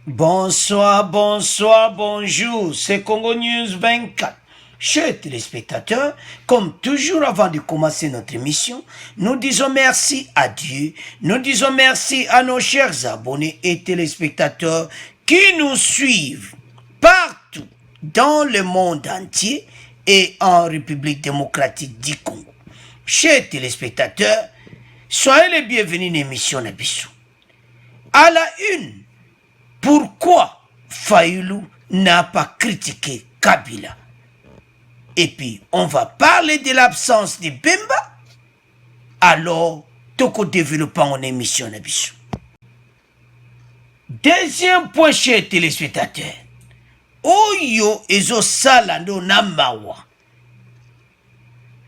Bonsoir, bonsoir, bonjour, c'est Congo News 24. Chers téléspectateurs, comme toujours avant de commencer notre émission, nous disons merci à Dieu, nous disons merci à nos chers abonnés et téléspectateurs qui nous suivent partout dans le monde entier et en République démocratique du Congo. Chers téléspectateurs, soyez les bienvenus à l'émission Nabissou. À la une, pourquoi Fayulu n'a pas critiqué Kabila? Et puis, on va parler de l'absence de Bemba. Alors, toko développant en émission Nabissou. Deuxième point, chers téléspectateurs. Oyo ezo salando namawa.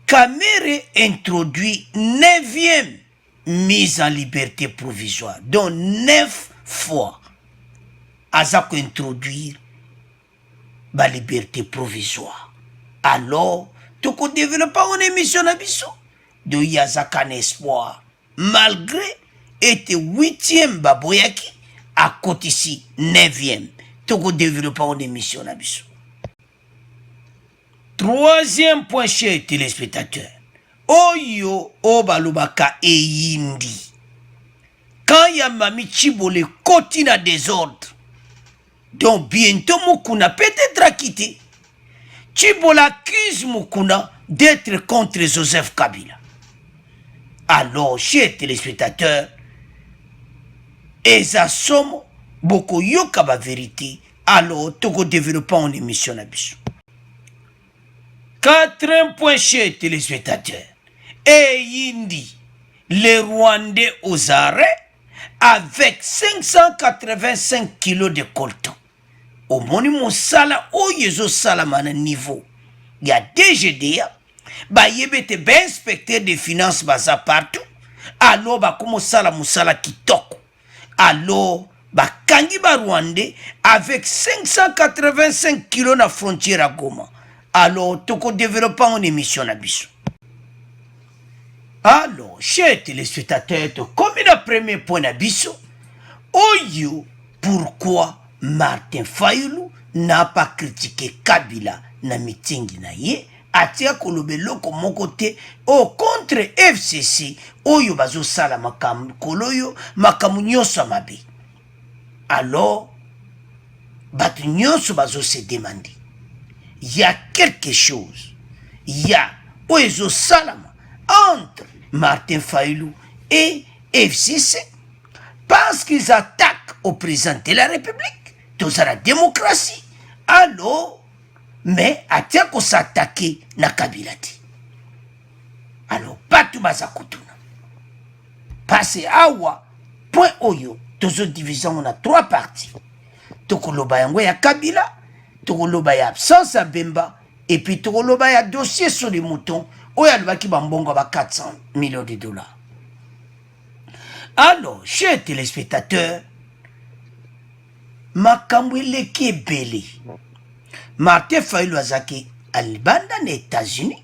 Kamere introduit 9e mise en liberté provisoire, dont 9 fois. Azako introduire la liberté provisoire. Alors, tout qu'on développe en émission Nabiso, de Yazaka un espoir, malgré était 8e Baboyaki, à côté ici 9e, tout qu'on développe en émission Nabiso. Troisième point, chers téléspectateurs, Oyo Obalubaka et Yindi. Quand Yamami Chibole continue à désordre, donc bientôt Mukuna peut-être quitté. Chibola accuse Mukuna d'être contre Joseph Kabila. Alors, chers téléspectateurs, Eza Somo, beaucoup yokaba vérité, alors Togo développant en émission Nabiso. Quatrième point, chers téléspectateurs, et Yindi, les Rwandais aux arrêts, avec 585 kilos de coltan. Au monument sala oyezo salamana niveau. Il y a DGDA, ba yebete ben inspecteur des finances baza partout. Alors ba komo sala musala kitoko. Alors ba kangi ba Rwandais avec 585 kilos na frontière à Goma. Alors toko développant en émission na biso. Alors, chers téléspectateurs, comme le premier point na biso, oyo pourquoi Martin Fayulu n'a pas critiqué Kabila na meeting na ye, atia kolobelo comme côté au contre FCC, oyo bazo sala makam koloyo makamu nyoso mabe. Alors, batu nyoso bazo se demander. Il y a quelque chose. Il y a oyo salama entre Martin Fayulu et FCC parce qu'ils attaquent au président de la République. Tout ça la démocratie. Alors, mais atia ko s'attaquer na Kabila ti. Alors, batu bazakutuna. Passé awa, point oyo, tozo division on a 3 parties. Tokoloba yango ya Kabila, tokoloba ya absence à Bemba, et puis tokoloba ya dossier sur les moutons, oya lubaki bambongo ba 400 millions de dollars. Alors, chers téléspectateurs, makambo eleki ebele. Martin Fayulu azaki alibanda na États-Unis.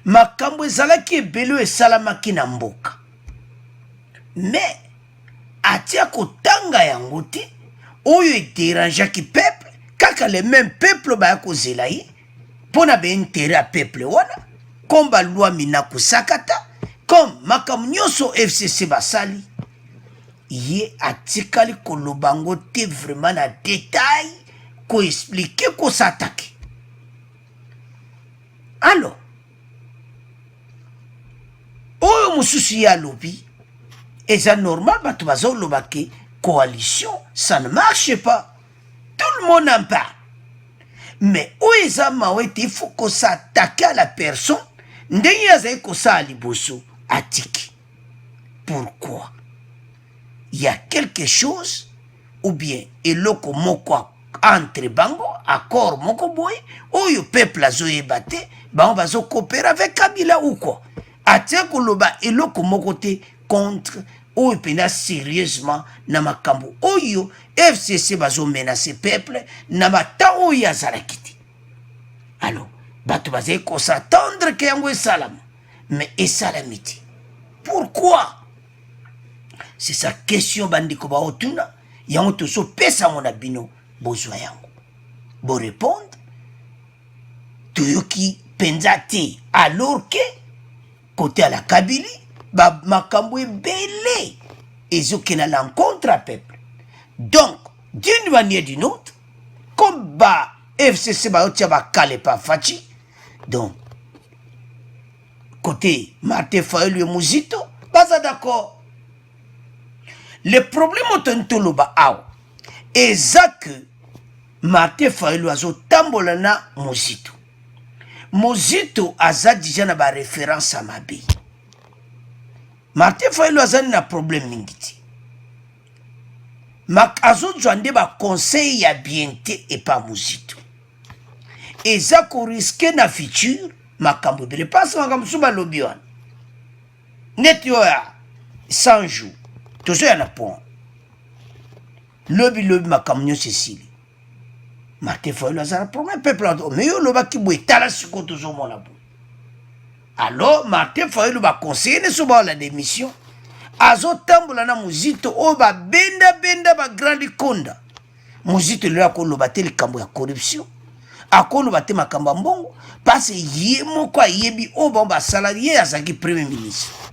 Makambo ezalaki ebele esalamaki na mboka. Mais atia kotanga yango te oyo ederangeaki peuple kaka le même peuple baya kozela ye mpona baintere ya peuple wana comme balwa mina kosakata comme makambo nyonso FCC basali ye atikali koloba ngo te vraiment na détail ko expliquer ko s'attaquer. Alors oyo mususu ya lobi eza normal bato bazoloba ke coalition ça ne marche pas, tout le monde en parle, mais oyo eza mawe te il faut ko s'attaquer à la personne ndenge azali kosala liboso atiki. Pourquoi? Il y a quelque chose ou bien eloko moko entre bango accord moko boy oyo peuple azoyeba te bango bazo coopérer avec Kabila ou quoi atia koloba eloko moko te contre oyo pena sérieusement na makambo oyo FCC bazo menacer peuple na mata oyo azalaki te. Alors bato bazali ko s'attendre ke yango esalama mais esalami te. Pourquoi? C'est sa question bandiko baotuna yango tozopesa ngo na bino bozwa yango borépondre toyoki mpenza te alors que côté à la Kabylie makambo ebele ezokende à l'encontre à peuple. Donc d'une manière d'une autre comme ba FCC baotia bakale pa faci donc côté Martin Fayulu et Muzito baza d'accord. Le problème otontoloba awa eza que Martin Fayulu azotambola na Muzito. Muzito aza déjà na ba référence à mabe. Martin Fayulu azani na problème mingi ti. Mak azozwa nde ba conseil ya bien te et pas Muzito. Eza ko risque na futur makambo bele passe makambo suba lobi wana. Net yo ya 100 jours. Tozo ya na point. Lobi makambo nyo Cécile. Martin Fayulu azana problème peuple mais yo loba ki boye tala siko tozo mona bo. Alors Martin Fayulu ba conseiller ne soba la démission. Azo tambola na Muzito o ba benda ba grandi konda. Muzito le akoloba te likambo ya corruption. Akoloba te makambo mbongo parce ye moko yebi o ba salarié azaki premier ministre.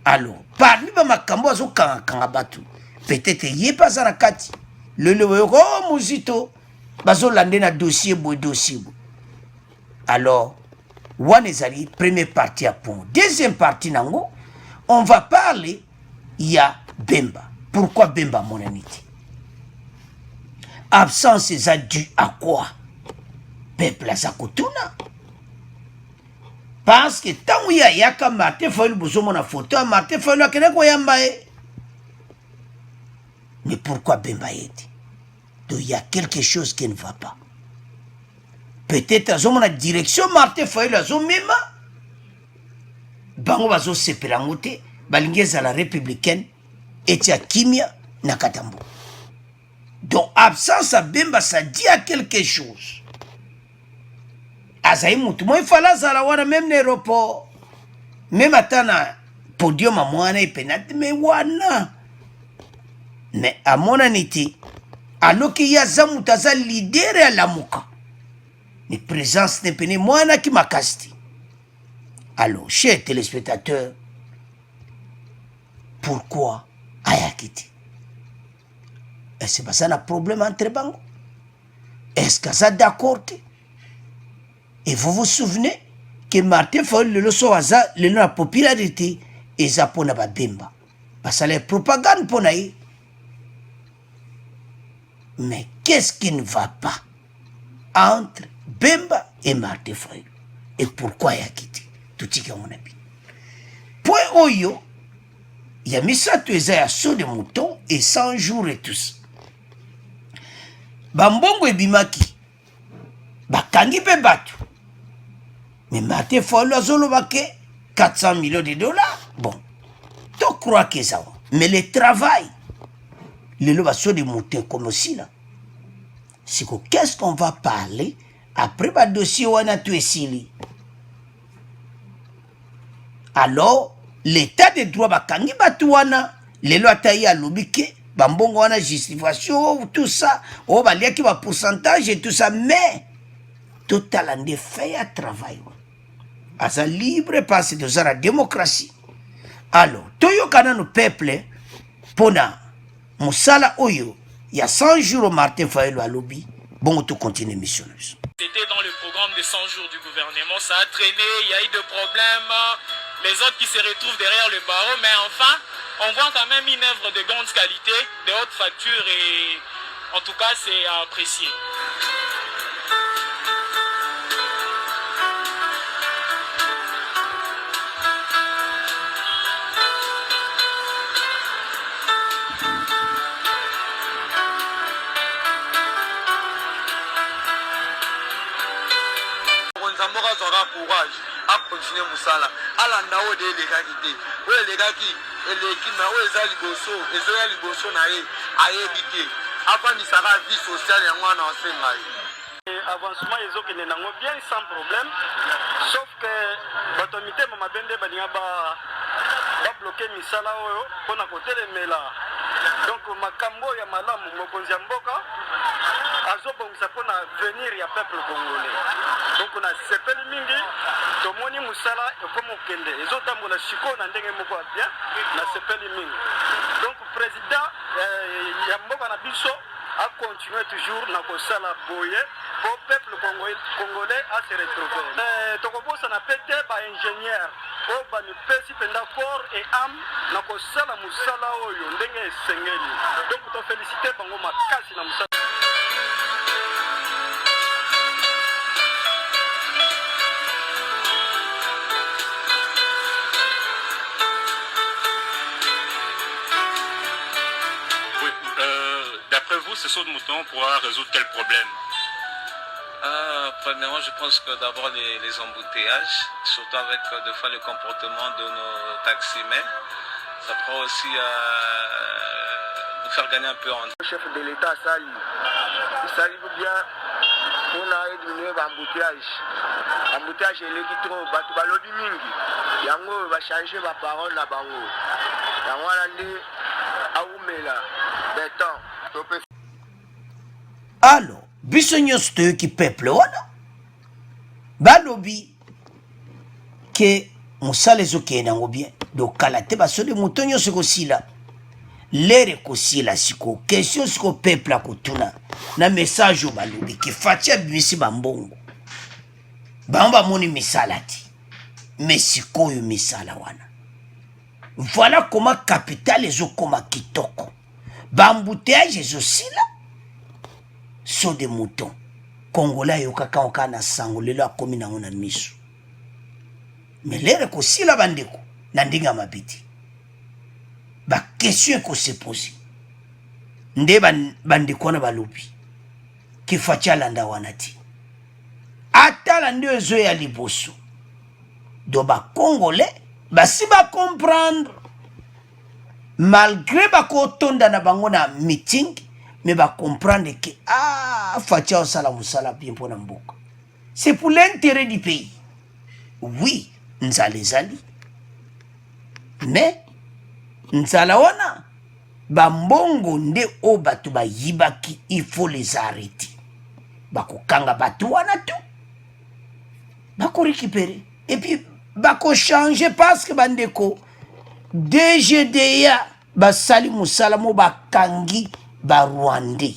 Alors parmi ba makambo azo kanga batu peut-être ye pas na kati le oh Muzito bazo lande na dossier boy. Alors one ezali première partie à point. Deuxième partie nango on va parler ya Bemba. Pourquoi Bemba mon ami? Absence est due à quoi? Peuple à sa kotuna. Parce que tant où il y a comme Martin Fayulu bozo mon photo, Martin Fayulu akene ko yamba e. Mais pourquoi Bemba est? Donc il y a quelque chose qui ne va pas. Peut-être à la direction Martin Fayulu à mema. Bango bazo sepelangote, balingez à la républicaine, et tia kimia nakatambo. Donc absence à Bemba ça dit à quelque chose. Azaï moutou, moi il fallait zala wana même l'aéroport. Même atana podium à moi et penate mais wana. Mais à mon anité, alors qu'il y a zamutaza leader à la mouka. Mais présence n'est pas moi qui m'a casté. Alors, chers téléspectateurs, pourquoi Ayakiti? Est-ce que ça a un problème entre bango? Est-ce que ça d'accord? Et vous vous souvenez que Martin Fayulu le so aza le la popularité et ça pour na Bemba. Parce que la propagande pour naï. Mais qu'est-ce qui ne va pas entre Bemba et Martin Fayulu? Et pourquoi Ayakiti? Tout ce qu'on a dit. Point Oyo, il y a mis ça tu es à saut de mouton et 100 jours et tous. Bambongo et Bimaki, Bakangi pe batu. Mais Martin Fayulu a zolo bake 400 millions de dollars. Bon, tu crois que ça va. Mais le travail, le loba saut de mouton comme aussi là. C'est que qu'est-ce qu'on va parler après le dossier où on a tué Sili? Alors, l'état de droit bakangi batuana, les lois taillées à l'obike, bambongo wana justification, tout ça, oh baliaki ba pourcentage et tout ça, mais total en fait à travail. Asa libre parce que c'est la démocratie. Alors, toyo kana no peuple, pona, musala oyo, il y a 100 jours au Martin Fayulu à lobby, bon, tout continue mission. C'était dans le programme de 100 jours du gouvernement, ça a traîné, il y a eu des problèmes. Les autres qui se retrouvent derrière le barreau, mais enfin, on voit quand même une œuvre de grande qualité, de haute facture et en tout cas, c'est à apprécier. Courage à continuer Moussala. À la nao de l'égalité. Oui, l'égalité, l'équipe, oui, les aligoso, les aligoso, à éviter. Avant, il sera vie sociale et moi, on sait mal. Avancement, ils ont bien sans problème. Sauf que l'autorité m'a bende baniaba va bloquer Missala pour na côté de Mela. donc makambo ya malamu mokonzi ya mboka azobongisa mpona venir ya peuple congolais. Donc na sepeli mingi tomoni musala ekomi okende ezotambola sikoyo na ndenge moko ya bien na sepeli mingi. Donc président ya mboka na biso a continuer toujours na kosala boye pour peuple congolais à se retrouver. Tokobosa na pete ba ingénieur o ba ni pesi penda corps et âme na kosala musala oyo ndenge esengeli. Donc to féliciter bango makasi na musala. D'après vous, ce saut de mouton pourra résoudre quel problème? Premièrement, je pense que d'abord les embouteillages, surtout avec des fois le comportement de nos taximens, ça pourra aussi nous faire gagner un peu en temps. Le chef de l'État sali bien pour diminuer l'embouteillage. L'embouteillage est qui trop, batu balobi mingi. Yango va changer ma parole na bango. Yango alande aumela béton. Alors, biso nyonso toyoki peuple wana balobi ke mosala ezokende nango bien dokala te basode moto nyonso ekosila lere ekosila siko question siko peuple akotuna na message oyo balobi ke Faci abimisi bambongo bango bamoni misala ti me sikoyo misala wana voilà comment capital ezokoma kitoko bambouteillage ezosila saut de mouton congolais yokaka oka na sango lelo akomi nango na miso me lere kosila bandeko na ndenge ya mabeti bakestion ekose pose nde bandeko wana balobi ke Faci alanda wana ti atala nde ezo ya liboso do bacongolais basi bacomprendre malgré bakotonda na bango na meeting mais va comprendre que Faci osala musala bien pour mboka. C'est pour l'intérêt du pays. Oui, nzala ezali. Mais nzala wana bambongo nde o batu bayibaki, il faut les arrêter. Bakokanga batu wana tout. Bako récupérer et puis bako changer parce que bandeko DGDA basali musala mo bakangi Rwandais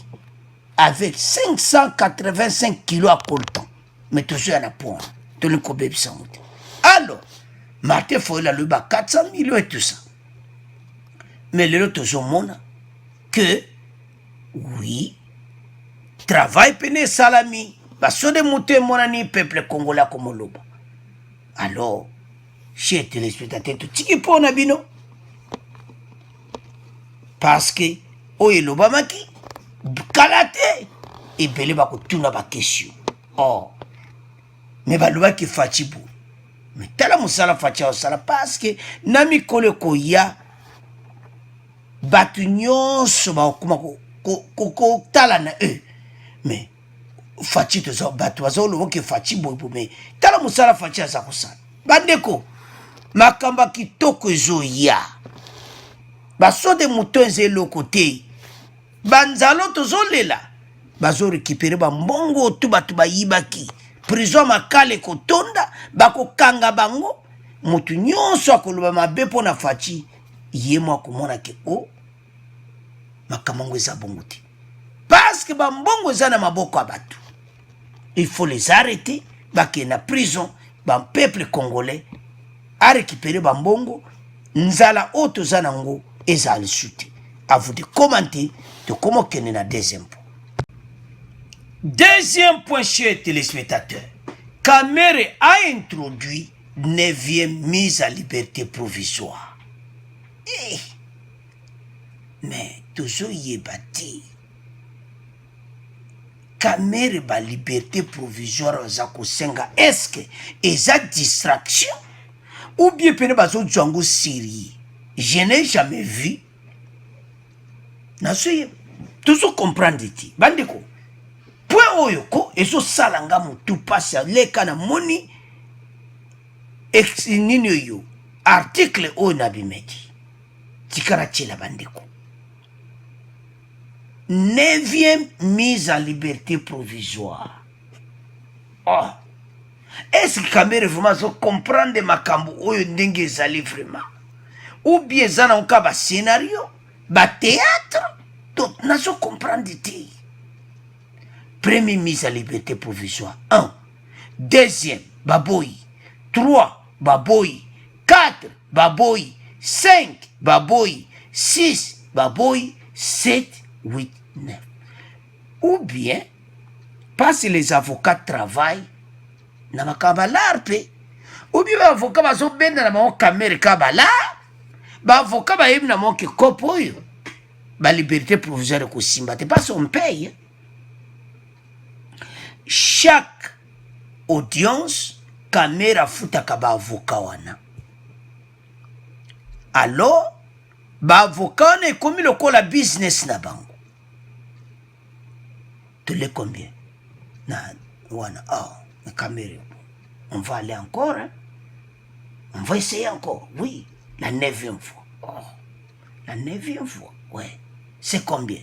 avec 585 kilos à coltan. Mais toujours à la pointe. Tout le monde alors, Martin Fayulu a le 400 millions et tout ça. Mais le toujours monde que oui, travail peine salami, parce que de monter mon ami peuple congolais comme loba. Alors, chers téléspectateurs, tout ce qui peut en abino. Parce que oye lobamaki kalate ebele bakotuna bakestion me balobaki Faci bo me tala mosala Faci osala parce que na mikolo ekoya batu nyonso bakokoma kotala na me Faci toza batu bazoloba ke Faci boyebo me tala mosala Faci aza kosala bandeko makambo kitoko ezoya baso de mouton eze eloko te banzalo tozolela bazo récupérer bambongo tu batu bayibaki prison makale kotonda bakokanga bango mutu nyonso akoloba mabe mpona Faci ye mo akomona ke makambo eza bongo te parce que bambongo eza na maboko ya batu il faut les arrêter bakende na prison peuple congolais a récupérer bambongo nzala oyo toza nango ezali sute. À vous de commenter de comment qu'on est na deuxième point. Deuxième point, chers téléspectateurs. Kamere a introduit 9e mise à liberté provisoire. Mais toujours y est bâti. Kamere ba liberté provisoire aux senga. Est-ce que eza distraction ou bien pene bazo django sérieux? Je n'ai jamais vu. Nasoye toujours comprendre ti bandeko point oyoko ezo salanga mutu pasi leka na moni nini yo article oyo na bimedi tikara tshela bandeko 9e mise en liberté provisoire. Oh, est-ce que Kamere vraiment so comprendre makambo oyo ndenge ezali vraiment? Ou bien ça na un scénario, ba théâtre, donc nazo comprendre te. Première mise en liberté provisoire, 1. Deuxième, baboy. 3, baboy. 4, baboy. 5, baboy. 6, baboy. 7, 8, 9. Ou bien, parce que les avocats travaillent, na makabalar pe. Ou bien, avocat bazo benda na mao kamere kabala. Ba avocat ba yebna mo ke kopo yo. Ba liberté provisoire ko simba te pas on paye. Chaque audience caméra futaka ba avocat wana. Alors ba avocat ne komi lokola business na bango. Tu les combien? Na wana na caméra. On va aller encore hein? On va essayer encore. Oui, la 9e fois. Oh, la 9e fois. Ouais. C'est combien?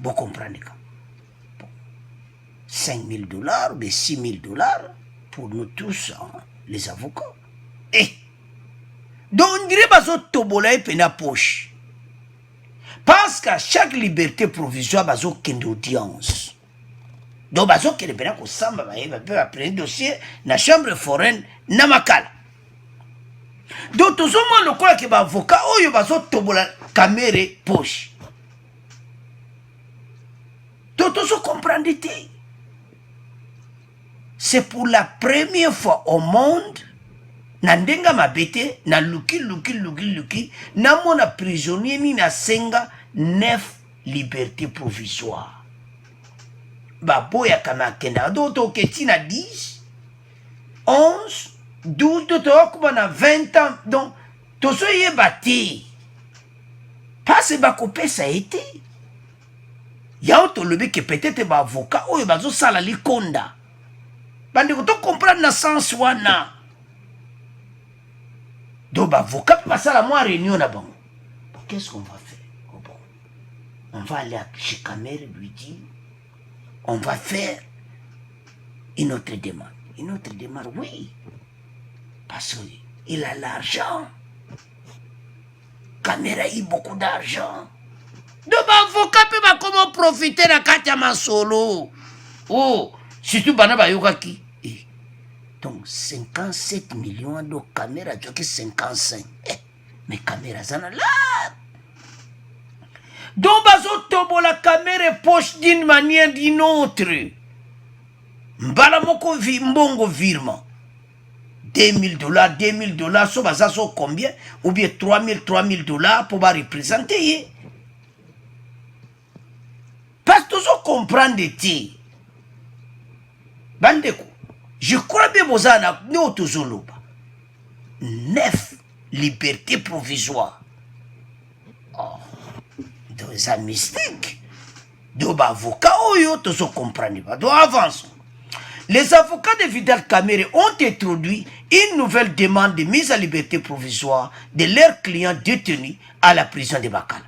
Vous comprenez quand? Bon. $5 000 ou $6 000 pour nous tous, hein, les avocats. Et donc on dirait que tobola et pena poche. Parce qu'à chaque liberté provisoire, il y a une audience. Donc il y a un dossier dans la chambre foraine na makala. Donc tout le monde croit que l'avocat a tobola caméra poche. Donc tout le monde comprend. C'est pour la première fois au monde, Nandenga mabete, na luki, na mona prisonnier ni na senga 9 libertés provisoires. Baboya kama kenda, d'autres qui na 10, 11, 12, d'autres na 20 ans. Donc, tout ça y est bâti. Parce que bakopé ça a été. Ya auto levé que peut-être ba avocat, ou bazo sala li konda. Bande ko to comprendre na sens wana. Donc, l'avocat peut passer à la réunion là-bas. Qu'est-ce qu'on va faire? Oh, bon. On va aller chez Kamere lui dire, on va faire une autre demande. Une autre demande, oui. Parce qu'il a l'argent. Kamere a eu beaucoup d'argent. Donc, l'avocat peut pas comment profiter de la Katia solo. Oh, surtout Banaba Yokaki. Donc 57 millions de caméras, tu as 55. Mais caméras, ça n'a là. Donc, la caméra poche d'une manière ou d'une autre. Mbala moko mbongo virement. $2,000, so baza so combien? Ou bien $3,000 pour représenter. Parce que tu comprends de ti. Bandeko. Je crois bien Mozana, nous toujours 9 libertés provisoires. Oh, deux amis mystiques. Deux avocats, toujours comprendre pas. Donc avançons. Les avocats de Vidal Kamere ont introduit une nouvelle demande de mise à liberté provisoire de leurs clients détenus à la prison de Bakala.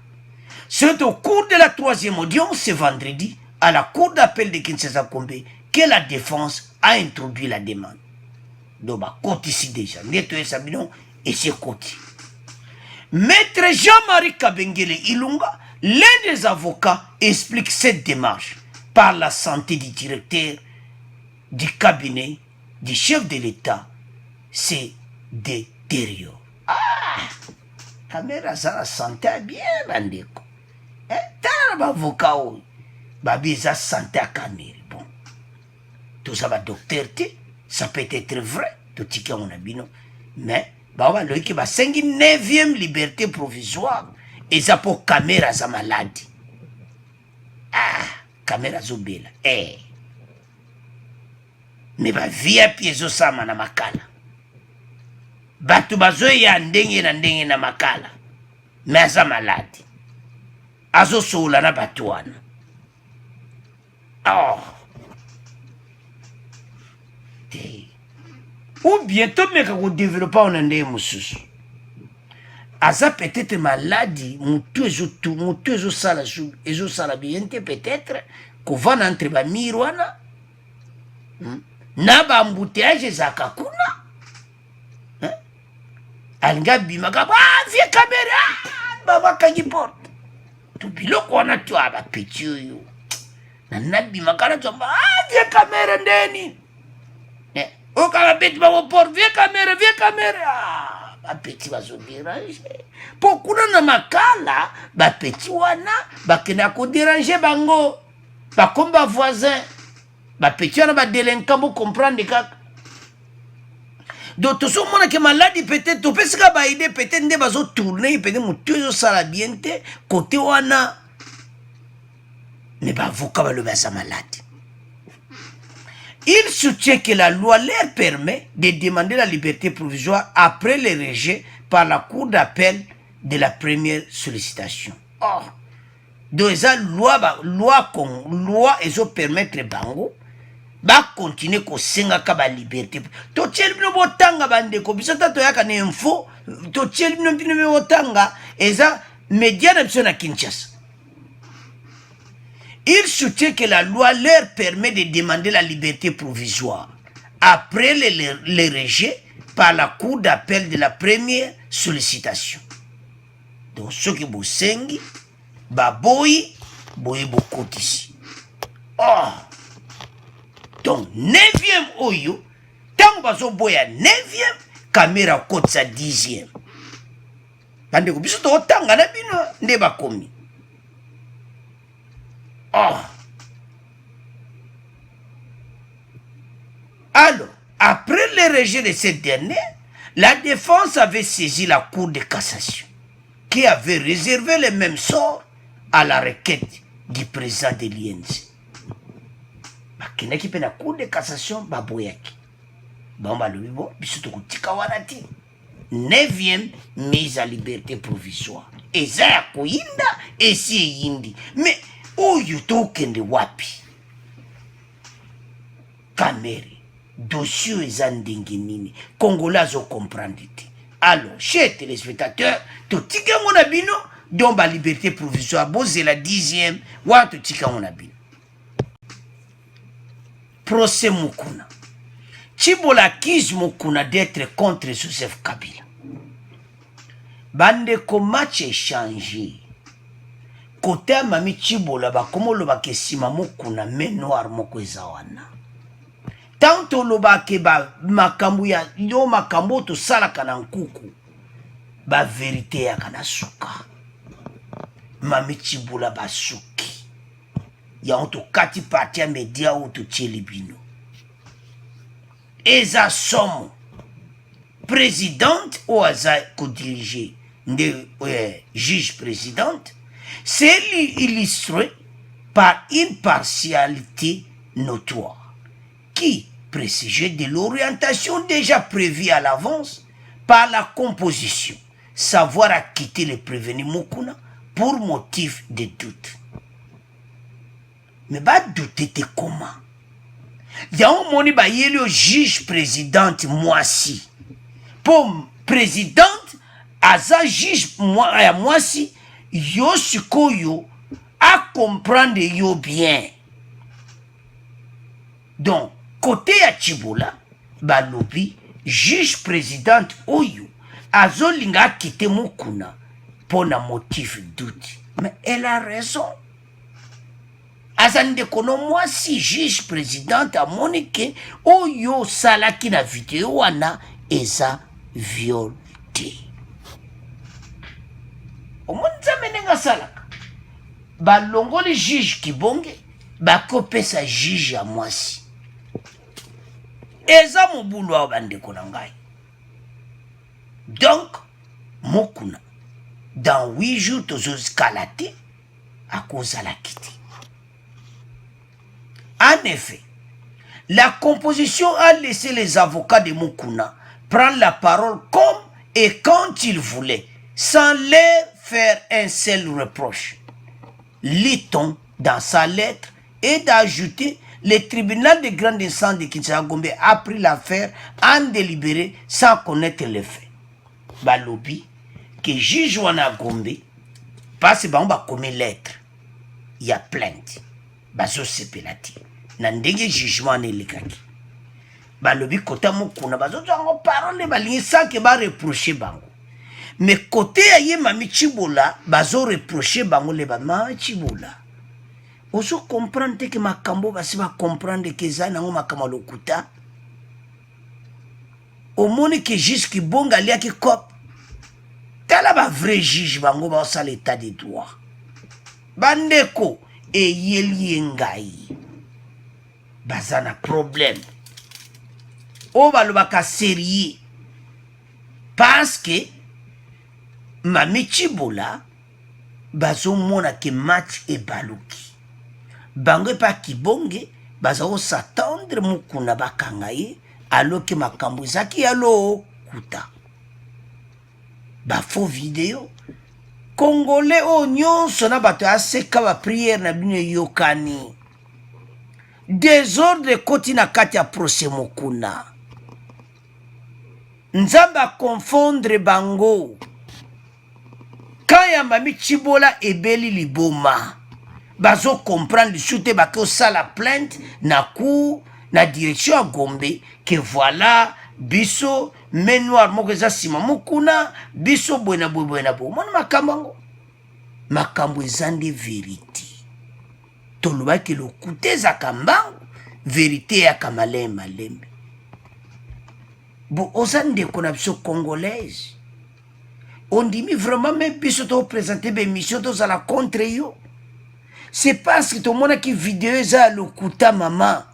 C'est au cours de la 3e audience ce vendredi à la cour d'appel de Kinshasa-Kombe que la défense a introduit la demande. Donc, côté ici déjà, nettoyer Sabinon et c'est côté. Maître Jean-Marie Kabengele Ilunga, l'un des avocats, explique cette démarche par la santé du directeur du cabinet du chef de l'État se détériore. Ah, caméra ça la santé bien, bandeko. T'as l'avocat, babi ça santé à caméra. Bon. Tout ça va docteur, ça peut être vrai, tout ce qu'on a dit, mais bah le qui va 9e liberté provisoire et ça pour caméra ça maladie. Ah, caméra zobela. Mais bah via piezo sama na makala. Batu bazo ya ndenge na makala. Mais ça maladie. Azo soula na batuana. Oh. Ou bientôt, mais quand vous développez un indé, aza peut-être maladi mutu ezosala bien te peut-être kovanda entre bamir wana na baembouteillage ezalaka kuna alingi abimaka vie kamera babakangi porte to biloko wana to bapeti oyo nanabimaka na tsomba vie kamera ndeni okaka beti bango porte vie kamera bapeti bazoderange mpo kuna na makala bapeti wana bakendaka koderange bango bakomi bavoisin bapeti wana badelinquant bocomprendre kaka donc tozomona ke maladi peut-être topesika baide peut-être nde bazotourne peut-être motu ezosala bien te kote wana me bavoka balobi aza maladi. Il soutient que la loi leur permet de demander la liberté provisoire après le rejet par la cour d'appel de la première sollicitation. Or, donc ça loi ezo permettre bango ba continuer ko senga ka ba liberté. To tiel bino botanga bande ko biso tato yaka na info to tiel bino botanga eza média na biso na Kinshasa. Il soutient que la loi leur permet de demander la liberté provisoire après le rejet par la cour d'appel de la première sollicitation. Donc, ceux qui bosengi, baboyi, boye bokotisi. Oh! Donc, 9e oyo, tant bazo boya 9e, caméra kotsa 10e. Bande ko biso to tanga na bino nde bakomi. Oh. Alors, après le rejet de cette dernière, la défense avait saisi la Cour de cassation, qui avait réservé le même sort à la requête du président de l'INC. Bakinaki pe na Cour de cassation baboyaki. Bamba lobibo biso kotika wana ti. 9e mise à liberté provisoire. Eza ya koyinda esi eyindi. Mais oyo tokende wapi kamere dossier eza ndenge nini congolais azokomprendre te. Alors chers téléspectateurs totika yango na bino donc liberté provisoire bozela 10e wana totika yango na bino. Procès Mukuna. Chibola accuse Mukuna d'être contre Joseph Kabila. Bandeko match échangé. Côté mami Chibola bakomo lobake sima Mukuna main noire moko eza wana. Tanto lobake ba makambo ya yo makambo to salaka na nkuku ba vérité ya kana suka. Mami Chibola basuki. Ya onto kati parti ya media ou to tchelibino. Eza somo présidente ou aza ko diriger de juge présidente. C'est illustré par une partialité notoire qui présageait de l'orientation déjà prévue à l'avance par la composition, savoir acquitter le prévenu Mukuna pour motif de doute. Mais bah douter comment? Y'a un moni ba yeli juge présidente Mwasi. Pour présidente, aza juge Mwasi. Yo sikoyo à comprendre yo bien. Donc, côté ya Chibola, balobi, juge présidente oyo, azolinga kite Mukuna pour un motif doute. Mais elle a raison. Azande kono moi si juge présidente a monique oyo salaki na vidéo wana eza violé. Omonza menenga salaka balongoli juge Kibonge bakopesa juge ya Mwasi eza mobulu wa bandeko na ngai. Donc Mukuna dans 8 jours tozozikala te akozala kiti. En effet, la composition a laissé les avocats de Mukuna prendre la parole comme et quand ils voulaient, sans leur faire un seul reproche. Lit-on dans sa lettre et d'ajouter le tribunal de grande instance de Kinshasa-Gombe a pris l'affaire en délibéré sans connaître les faits. Balobi, que juge wana Gombe parce bango bakomi lettre ya plainte bazosepela te na ndenge jugement wana elekaki balobi kota mokuna bazozwa yango parole balingi sanke bareproche bango mais kote ya ye Mami Chibola bazoreproche bango le Mami Chibola ozo comprendre te ke makambo basi bacomprendre ke eza nango makambo ya lokuta omoni ke jusqu bonga aliaki cop tala vrai juge bango baosala état de droit bandeko eyeli ye ngai baza na problème oyo balobaka sérieux parce que Mami Chibola bazomona ke match ebaluki bango epa kibonge baza osatendre mokuna bakanga ye aloke makambo ezaki ya lokuta bafaux video congolais oyo nyonso na bato aseka bapriere na bino eyokani désordre ekoti na kati ya procès mokuna nzambe akonfondre bango kaya Mami Chibola ebeli liboma bazo comprendre lisusu te bake osala plainte na cour na direction ya Gombe ke voilà biso main noire moko eza nsima mokuna biso boye na boye na boye mona makambo yango makambo eza nde verité tolobaki lokuta ezaka mbangu verité eyaka malembe bo oza ndeko na biso congolaise ondimi vraiment me biso toprésente bémission tozala contre yo c'est parce que tomonaki video eza ya lokuta mama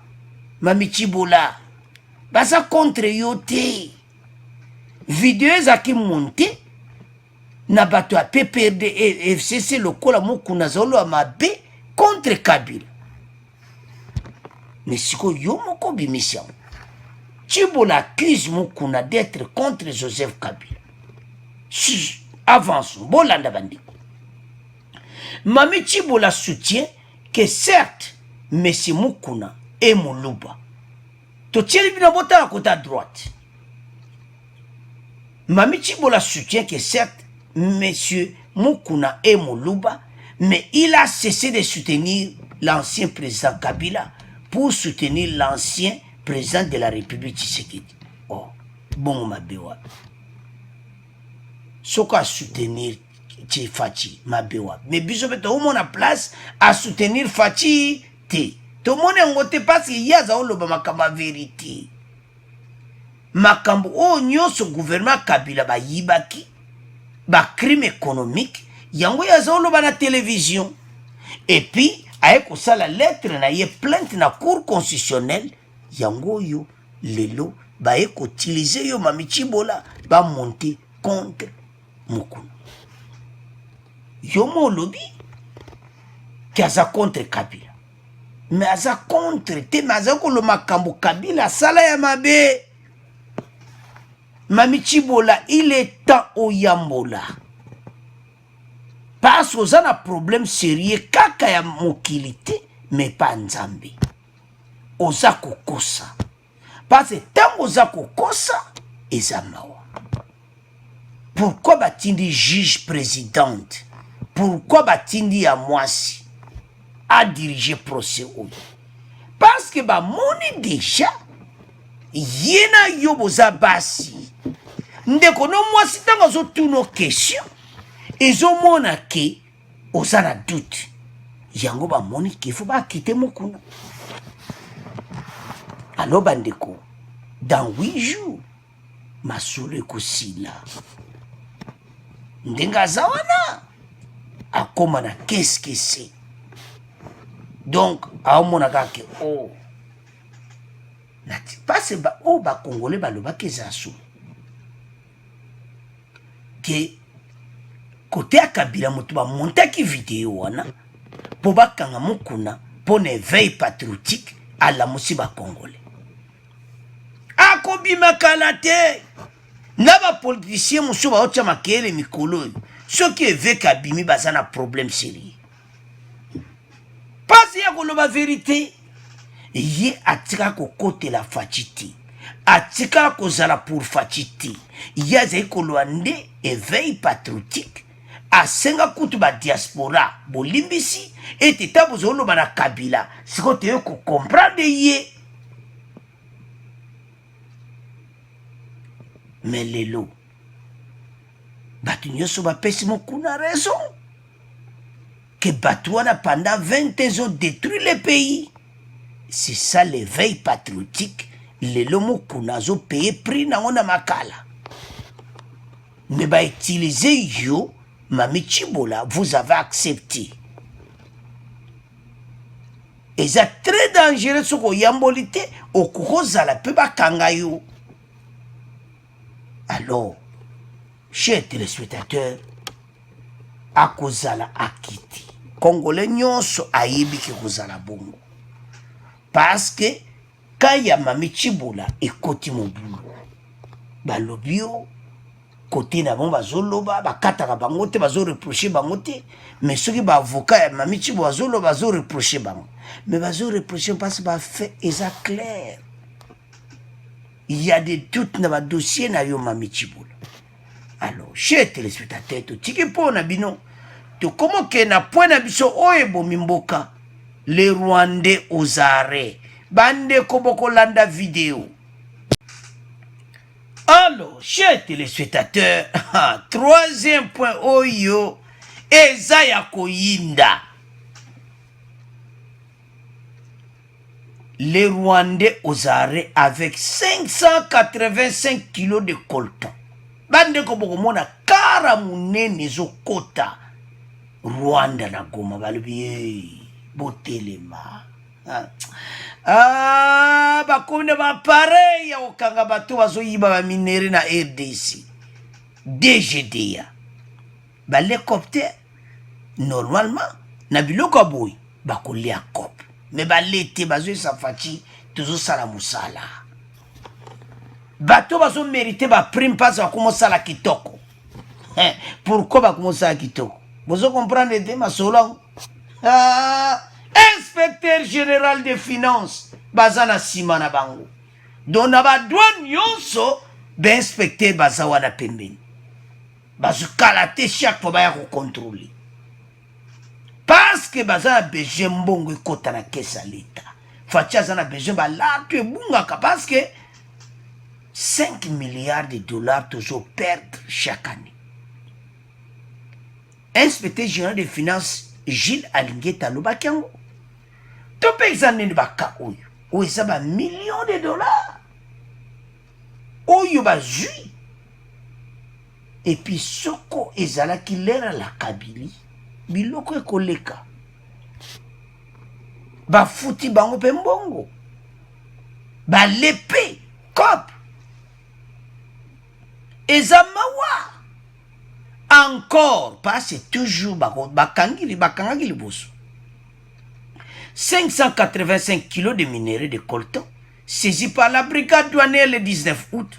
Mami Chibola baza contre yo te video ezaki monte na bato ya PPRD et FCC lokola mokuna zolo mabe contre Kabila mais siko yo moko bimisi yango Chibola accuse mokuna d'être contre Joseph Kabila si avance bolanda bandiko Mami Chibola soutient que certes Messi Mukuna et Moluba totieli bino botala côté à droite Mami Chibola soutient que certes Monsieur Mukuna et Moluba mais il a cessé de soutenir l'ancien président Kabila pour soutenir l'ancien président de la République Tshisekedi. Oh, bon mabewa. Soko à soutenir Fachi mabewa. Mais biso beto au mon place à soutenir Fachi te. Tout le monde ngote parce qu'il y a za oloba makamba vérité. Makambo o nyonso gouvernement Kabila ba yibaki ba crime économique yango ya za oloba na télévision. Et puis aye ko sala lettre na ye plainte na cour constitutionnelle yango yo lelo ba ye ko utiliser yo Mami Chibola ba monter contre Mukuna. Yo mo lobby qui a contre Kabila. Mais aza contre te maza ko lo makambo Kabila sala ya mabe. Mami Chibola il est temps au yambola. Parce que ça a un problème sérieux kaka ya mokilité mais pas nzambe. Oza kokosa. Parce que tant oza kokosa eza mawa. Pourquoi batindi juge présidente? Pourquoi batindi ya mwasi a dirigé procès oyo? Parce que ba moni déjà yena yo boza basi. Ndeko no mwasi tanga zo tuno question. Ezomona ke oza na doute. Yango ba moni ke faut ba quitter Mukuna. Alors bandeko, dans 8 jours, masolo ekosila. Ndenga zawana akoma na qu'est-ce que c'est? Donc aomona kake oh nati passe ba o ba congolais baloba kezasu ke côté ya Kabila moto ba montaki vidéo wana po bakanga Mukuna po ne veille patriotique à la musiba congolais akobima kala te na ba politicien muso ba ocha makele mikolo soki eveka bimi baza na problème sérieux pasi ya koloba vérité ye atika kokotela Fachi te atika kozala pour Fachi te ye azali koloba nde éveil patriotique asenga kutu ba diaspora bolimbisi ete ta bozoloba na Kabila siko te ko comprendre ye. Mais lelo batu nyonso bapesi mokuna raison que batu wana pendant 20 ans ont détruit le pays. C'est ça l'éveil patriotique. Lelo mokuna zo paye prix na ona makala. Mais ba utiliser yo Mami Chibola, vous avez accepté. Et c'est très dangereux ce qu'on yambolite au cause à la peba kangayo. Alors, chers téléspectateurs, à cause à la akiti, Congolais nyonso ayebi ki kozala bongo. Parce que quand y a Mami Chibola et Koti Mobulo, balobio côté na bon bazoloba bakataka bango te bazo reprocher bango te, mais ceux qui ba avocat Mami Chibola bazoloba bazo reprocher bango, mais bazo reprocher parce que ba fait est clair. Il y a des doutes dans le dossier na yo Mami Chibola. Alors chers téléspectateurs, to tiki po na bino to comment que na point na biso oyebo mimboka les Rwandais aux arrêts bande koboko landa vidéo. Alors, chers téléspectateurs, troisième point, oyo, Ezaya Koyinda. Les Rwandais aux arrêts avec 585 kilos de coltan. Bande koboko mona karamune nezo kota. Rwanda na Goma balbi botelema. Bakone ba pareil ya okanga bato bazo yiba ba minere na RDC. DGDA. Ba l'hélicoptère normalement na biloko boy bakolia cop. Mais ba l'été bazo safati toujours sala musala. Bato bazo mériter ba prime pass ba komo sala kitoko. Pourquoi ba komo sala kitoko? Vous comprenez de ma solo. Inspecteur général des finances bazana simana bango dona ba douane yonso be inspecteur bazawana pembeni bazukalate chaque fois baya ko contrôler parce que bazana besoin mbongo ekota na kesa leta fatia zana besoin ba latu ebunga parce que 5 milliards de dollars toujours perdre chaque année. Inspecteur général des finances Gilles Alingeta Lobakiango to pexane baka oyo oyo ça ba millions de dollars oyo ba zui et puis soko ezala ki lera la Kabili biloko ekoleka ba futi bango pe mbongo ba lepe cop ezamawa encore parce que toujours bakangili bosso 585 kilos de minerais de coltan saisis par la brigade douanière le 19 août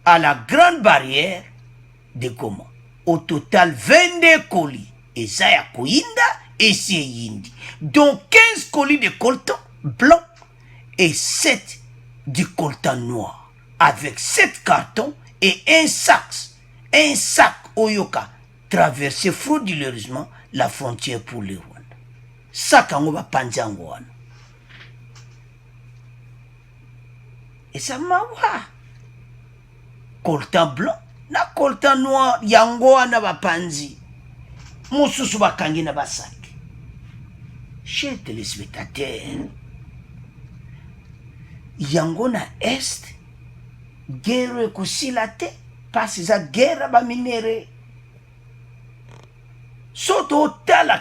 à la grande barrière de Goma. Au total 22 colis et Zaya Koyinda et Seyindi, dont 15 colis de coltan blanc et 7 du coltan noir, avec 7 cartons et un sac Oyoka traversé frauduleusement la frontière pour le Rwanda. Sakango ba panjango wana. Et ça mawa. Coltan blanc na coltan noir yango wana ba panzi. Mususu bakangi na basaki. Chers téléspectateurs, yango na est guerre ekosilate parce que guerre ba minere. So total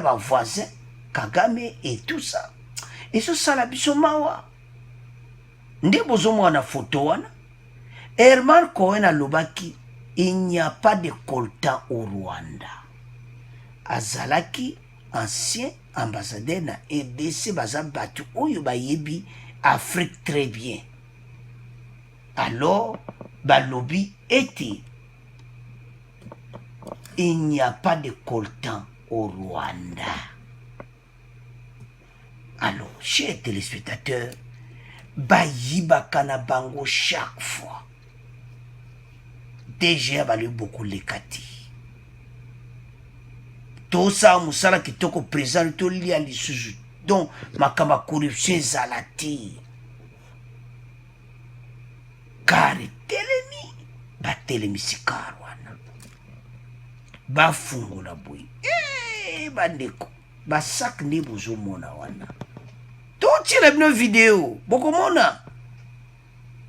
ba voisin Kagame et tout ça. Et ce sala biso mawa. Nde bozo mwana photo wana. Herman Cohen a lobaki, il n'y a pas de coltan au Rwanda. Azalaki, ancien ambassadeur na RDC baza batu oyo bayebi Afrique très bien. Alors, balobi était il n'y a pas de coltan au Rwanda. Alors, chers téléspectateurs, bayiba kana bango chaque fois. DGA bali beaucoup les kati. Tout ça musala kitoko présent to lia lisusu. Donc makama corruption zalati. Kare telemi ba telemi sikarwana. Ba fungo la boy. Bandeko ba sak ni bozo mona wana. Tout tire une vidéo. Boko mona.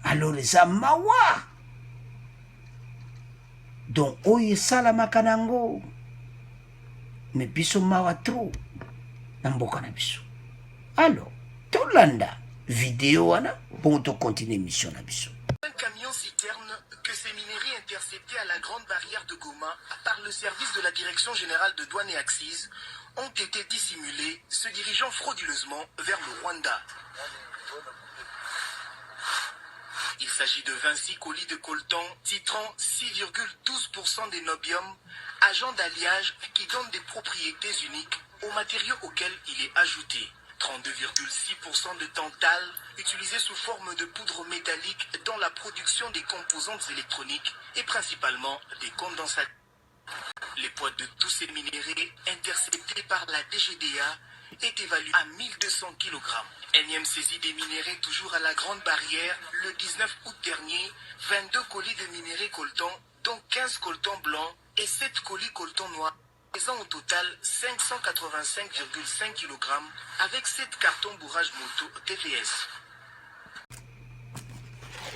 Alors les amawa. Donc oye sala makanango. Mais biso mawa trop. Namboka na biso. Alors, tout landa vidéo wana pour te continuer mission na biso. Un camion citerne que ces minerais interceptés à la grande barrière de Goma par le service de la Direction générale de douane et axes ont été dissimulés, se dirigeant frauduleusement vers le Rwanda. Il s'agit de 26 colis de coltan titrant 6,12% des nobium, agents d'alliage qui donnent des propriétés uniques aux matériaux auxquels il est ajouté. 32,6% de tantal utilisés sous forme de poudre métallique dans la production des composantes électroniques et principalement des condensateurs. Les poids de tous ces minéraux interceptés par la DGDA est évalué à 1200 kg. Énième saisie des minéraux toujours à la Grande Barrière le 19 août dernier, 22 colis de minéraux coltan, dont 15 coltans blancs et 7 colis coltans noirs, pesant au total 585,5 kg avec 7 cartons bourrage moto TVS.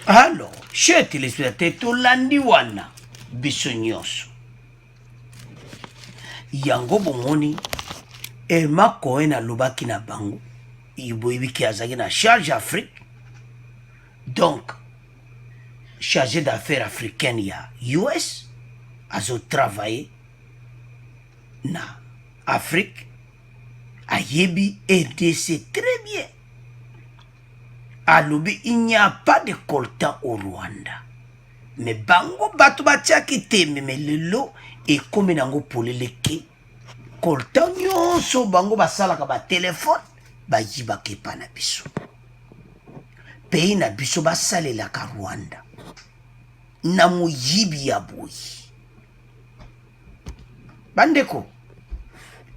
Alors, chers téléspectateurs, tolandi wana biso nyonso. Yango bomoni Emma Cohen alobaki na bango iboyibiki azaki na charge Afrique, donc chargé d'affaires africaine ya US azo travailler na Afrique ayebi RDC très bien. Alobi il n'y a pas de coltan au Rwanda, mais bango bato batiaki tembe mais lelo et comme nango poleleke coltan nyonso bango basalaka ba téléphone bayibaka epa na biso. Pays na biso basalelaka Rwanda na moyibi ya boyi. Bandeko,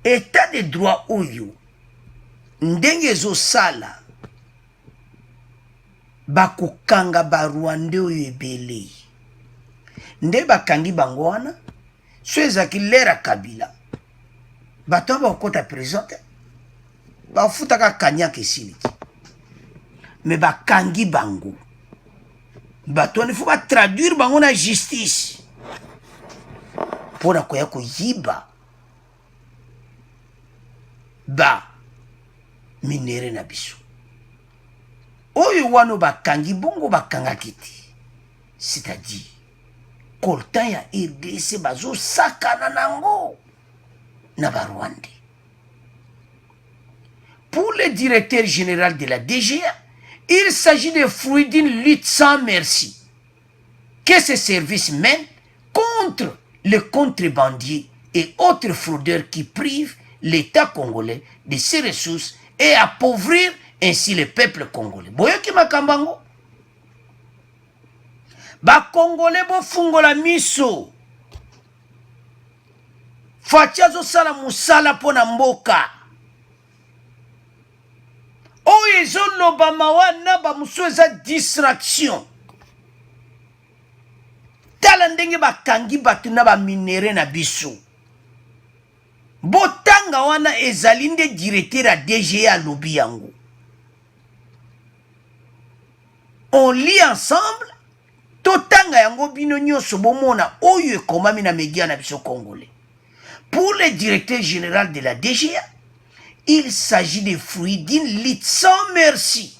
état de droit oyo ndenge ezosala bakokanga ba Rwanda oyo ebele nde bakangi bango wana so ezaki lera Kabila bato bakota présente bafutaka kanyaka esiliki me bakangi bango bato wana faut batraduire bango na justice mpona koya koyiba ba minere na biso oyo wana bakangi bongo bakangaki te, c'est-à-dire coltan ya RDC bazosakana nango na Rwanda. Pour le directeur général de la DGA, il s'agit de fruits d'une lutte sans merci que ce service mène contre les contrebandiers et autres fraudeurs qui privent l'État congolais de ses ressources et appauvrir ainsi le peuple congolais. Boyoki makambango ba congolais bo fungola miso fatia zo sala musala pona mboka oyo ezoloba mawana bamusu eza distraction. Tala ndenge bakangi bato na baminere na biso botanga wana ezali nde directeur ya DGA alobi yango. On lit ensemble totanga yango bino nyonso bomona oyo ekomami na media na biso congolais. Pour le directeur général de la DGA, il s'agit des fruits d'une lutte sans merci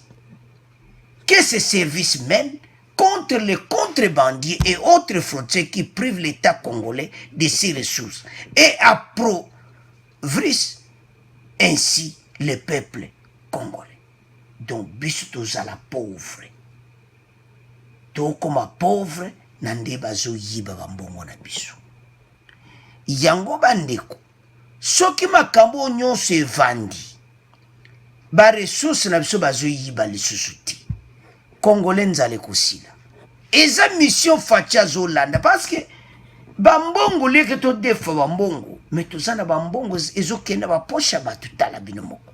que ce service mène contre les contrebandiers et autres fraudeurs qui privent l'État congolais de ses ressources et appauvrissent ainsi le peuple congolais. Donc, biso tozala pauvre. Tokoma pauvre nande bazo yiba bambongo na biso. Yango bandeko, soki makambo nyonso evandi, ba ressources na biso bazo yiba lisusu te. Congolais nzale kosila. eza mission fatia zolanda parce que bambongo leke to defa bambongo mais tozana bambongo ezokenda baposha batu tala bino moko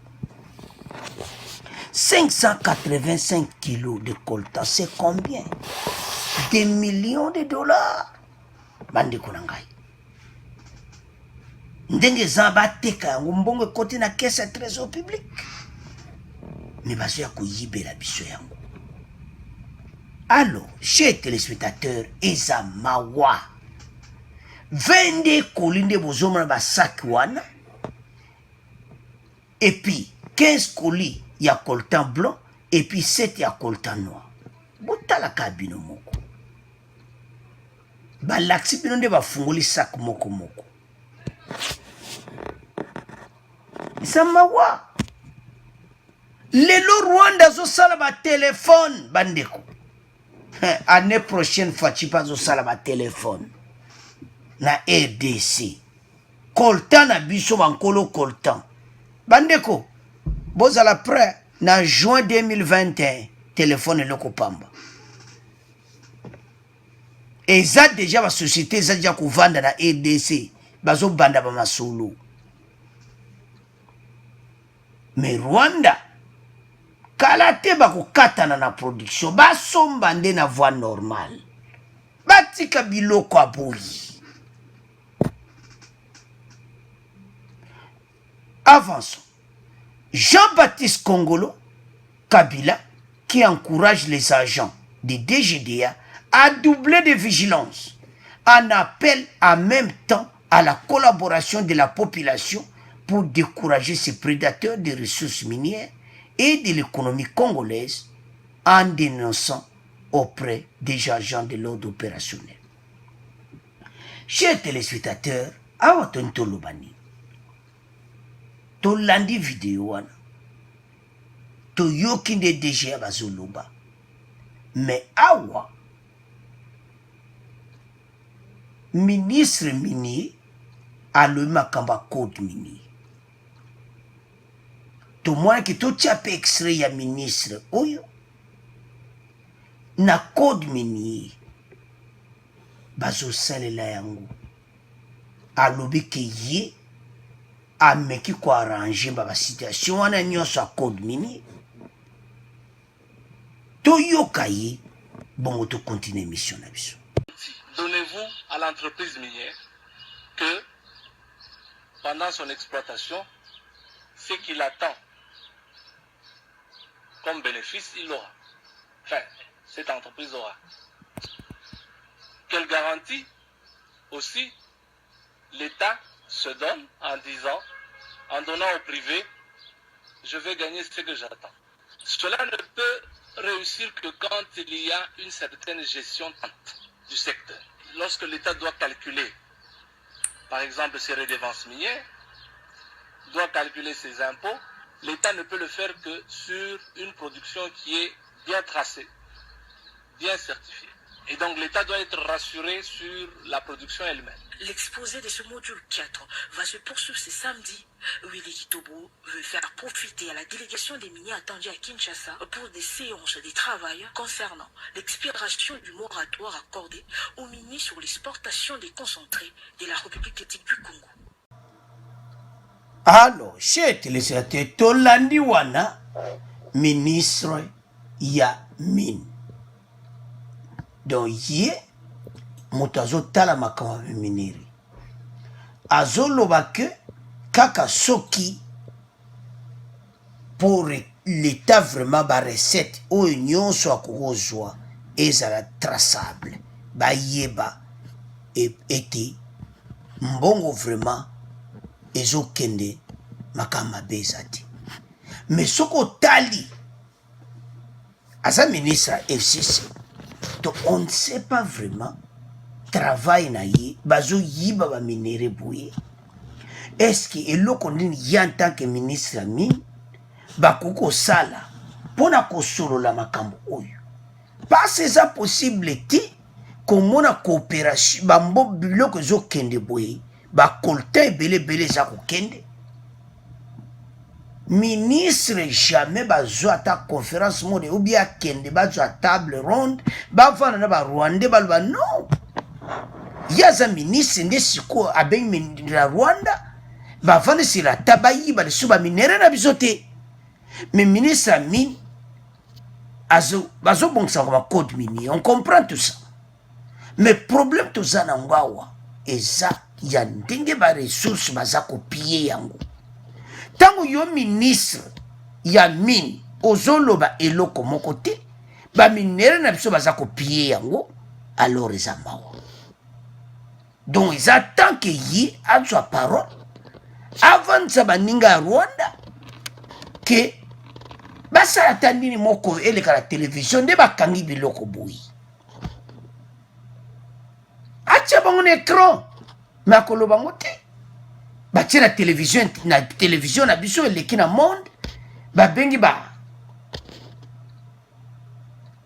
585 kilos de coltan c'est combien? Des millions de dollars. Bandeko na ngai ndenge za bateka yango mbongo ekoti na caisse ya trésor public mais bazo ya koyibela biso yango. Alors, chers téléspectateurs, eza mawa 22 kolinde bozomona ba sac wana et puis 15 colis ya coltan blanc et puis 7 ya coltan noir. Botala kabino moko. Ba laksi bino nde bafungoli sac moko moko. Eza mawa. Lelo Rwanda zo sala ba téléphone bandeko. Année prochaine Fachipa zo sala ba téléphone na RDC coltan na biso bankolo coltan bandeko bozala prêt na juin 2021 téléphone eloko pamba eza déjà ba société eza déjà kovanda na RDC bazo banda ba masolo mais Rwanda kala te bakokatana na production basomba nde na voie normale batika biloko aboyi. Avançons. Jean-Baptiste Kongolo Kabila, qui encourage les agents de DGDA à doubler de vigilance, en appelle en même temps à la collaboration de la population pour décourager ces prédateurs des ressources minières et de l'économie congolaise en dénonçant auprès des agents de l'ordre opérationnel. Chers téléspectateurs, awatonto lobani. To landi vidéo wana to yoki nde DG bazoloba mais awa ministre minier alobi makamba code minier to mwana ki to tia pe extrait ya ministre oyo na code minier bazosalela yango alobi ke ye ameki ko arranger ba situation wana nyonso a code minier to yokaye bongo to continuer mission na biso. Donnez-vous à l'entreprise minière que pendant son exploitation, ce qu'il attend comme bénéfice, il aura. Enfin, cette entreprise aura. Quelle garantie aussi l'État se donne en disant, en donnant au privé, je vais gagner ce que j'attends. Cela ne peut réussir que quand il y a une certaine gestion du secteur. Lorsque l'État doit calculer, par exemple, ses redevances minières, doit calculer ses impôts, l'État ne peut le faire que sur une production qui est bien tracée, bien certifiée. Et donc l'État doit être rassuré sur la production elle-même. L'exposé de ce module 4 va se poursuivre ce samedi. Willy Kitobo veut faire profiter à la délégation des miniers attendus à Kinshasa pour des séances de travail concernant l'expiration du moratoire accordé aux miniers sur l'exportation des concentrés de la République éthique du Congo. Alors, chez téléspectateurs, Tolandi Wana, ministre ya mine. Donc, yé, moutazo tala makama miniri. Azoloba que, kaka soki, pour l'État vraiment ba recette, ou union soit kozwa, ezala traçable, ba yeba, ete, mbongo vraiment, ezo kende, makama bezati. Mais soko tali, asa ministre FCC, donc on ne sait pas vraiment travail na ye bazo yiba ba minere bouye. Est-ce que eloko nini y en tant que ministre ya mine bakoko sala pona ko solola makambo oyo? Pas eza possible ti komona coopération bambo biloko zo kende boye ba coltan ebele za ko kende. ministre jamais bazwa ta conférence mode ou bien kende bazwa table ronde bavana na ba Rwanda balba non yaza ministre nde siko abeng la Rwanda bavana sila tabayi ba suba minere na bizote mais ministre mine bazo bongsa comme code mini on comprend tout ça mais problème tout ça na ngawa eza ya ndenge ba ressources baza kopier yango tango yo ministre ya mine ozoloba eloko moko te ba minere na biso baza kopier yango alors eza mawa donc ils attendent que yi azwa parole avant ça baninga Rwanda que basala tandini moko eleka la télévision nde bakangi biloko boyi acha bango na écran makolo bango te batie na télévision na biso eleki na monde babengi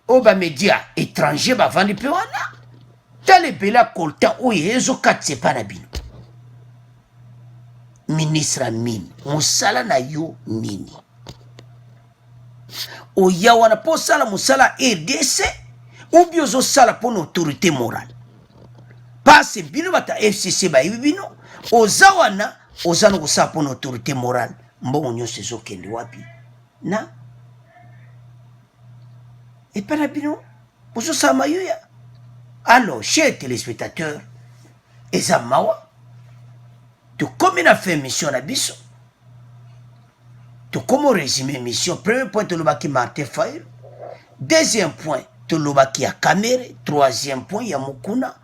o bamédia étranger bavandi mpe wana tala ebele akolta oyo ezokatisa epa na bino ministre mine mosala na yo nini oya wana mpo osala mosala RDC ou bien ozosala mpo na autorité morale pase bino bata FCC bayibi bino oza wana oza na kosala mpo na autorité morale mbongo nyonso ezokende wapi na epa na bino ozosala mayoya alors chers téléspectateurs eza mawa tokomi na fait émission na biso tokomi résumé émission premier point tolobaki Martin Fayulu deuxième point tolobaki ya Kamere troisième point ya Mukuna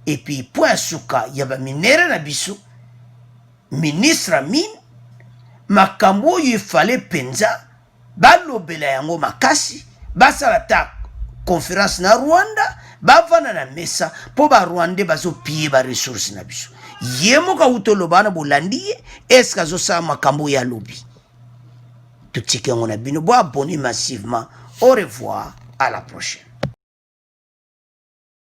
et puis point suka ya baminere na biso ministre mine makambo oyo efale penza balobela yango makasi basala ta conférence na Rwanda bavana na mesa po ba Rwanda bazopie ba ressources na biso yemo ka utoloba na bolandi est-ce que ça makambo ya lobi tout ce qu'on a bino bo abonner massivement au revoir à la prochaine.